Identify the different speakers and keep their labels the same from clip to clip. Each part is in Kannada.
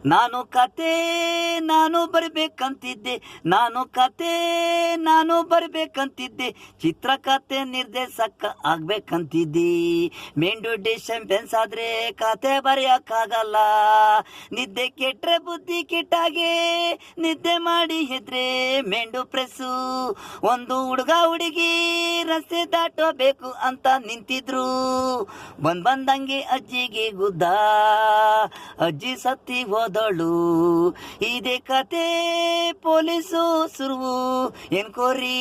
Speaker 1: ನಾನು ಕತೆ ನಾನು ಬರಬೇಕಂತಿದ್ದೆ, ನಾನು ಕತೆ ನಾನು ಬರಬೇಕಂತಿದ್ದೆ, ಚಿತ್ರಕಥೆ ನಿರ್ದೇಶಕ ಆಗ್ಬೇಕಂತಿದ್ದೆ. ಮೆಂಡು ಡಿಸ್ಟರ್ಬೆನ್ಸ್ ಆದ್ರೆ ಕತೆ ಬರೆಯಕ್ಕಾಗಲ್ಲ. ನಿದ್ದೆ ಕೆಟ್ರೆ ಬುದ್ಧಿ ಕೆಟ್ಟಾಗೆ, ನಿದ್ದೆ ಮಾಡಿ ಎದ್ರೆ ಮೆಂಡು ಪ್ರೆಸ್ಸು. ಒಂದು ಹುಡುಗ ಹುಡುಗಿ ರಸ್ತೆ ದಾಟಬೇಕು ಅಂತ ನಿಂತಿದ್ರು, ಬಂದಂಗೆ ಅಜ್ಜಿಗೆ ಗುದ್ದ, ಅಜ್ಜಿ ಸತ್ತಿ ಹೋದಳು. ಇದೇ ಕತೆ ಪೊಲೀಸು ಸುರುವು ಎನ್ಕೋರಿ.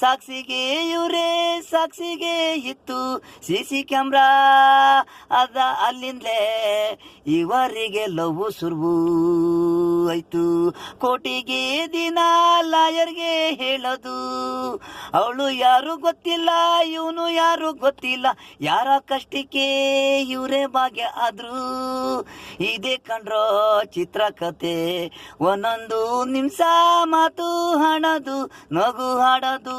Speaker 1: ಸಾಕ್ಷಿಗೆ ಇವರೇ ಸಾಕ್ಷಿಗೆ ಇತ್ತು ಸಿಸಿ ಕ್ಯಾಮ್ರಾ, ಅದ ಅಲ್ಲಿಂದಲೇ ಇವರಿಗೆ ಲವ್ ಸುರುವು ಆಯ್ತು. ಕೋಟಿಗೆ ದಿನ ಲಾಯರ್ಗೆ ಹೇಳೋದು, ಅವಳು ಯಾರು ಗೊತ್ತಿಲ್ಲ ಇವನು ಯಾರು ಗೊತ್ತಿಲ್ಲ, ಯಾರ ಕಷ್ಟಕ್ಕೆ ಇವರೇ ಭಾಗ್ಯ ಆದ್ರು. ಇದೇ ಕಂಡ್ರೋ ಚಿತ್ರಕಥೆ, ಒಂದೊಂದು ನಿಮಿಷ ಮಾತು ಹಾಡೋದು, ನಗು ಹಾಡೋದು,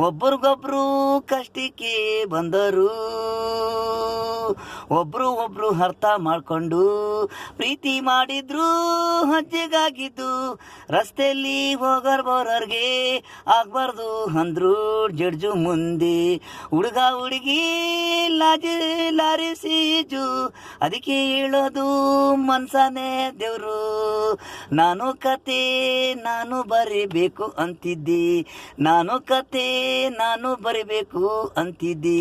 Speaker 1: ಒಬ್ರಿಗೊಬ್ರು ಕಷ್ಟಕ್ಕೆ ಬಂದರು, ಒಬ್ರು ಅರ್ಥ ಮಾಡ್ಕೊಂಡು ಪ್ರೀತಿ ಮಾಡಿದ್ರು. ಹಜ್ಜೆಗಾಗಿದ್ದು ರಸ್ತೆಯಲ್ಲಿ ಬರೋರ್ಗೆ ಆಗ್ಬಾರ್ದು ಅಂದ್ರು ಜಡ್ಜು ಮುಂದೆ. ಹುಡುಗ ಹುಡುಗಿ ಲಾರಿ ಸೀಜು, ಅದಕ್ಕೆ ಹೇಳೋದು ಮನ್ಸನೇ ದೇವ್ರು. ನಾನು ಕತೆ ನಾನು ಬರಿಬೇಕು ಅಂತಿದ್ದೆ, ನಾನು ಕತೆ ನಾನು ಬರಿಬೇಕು ಅಂತಿದ್ದೆ.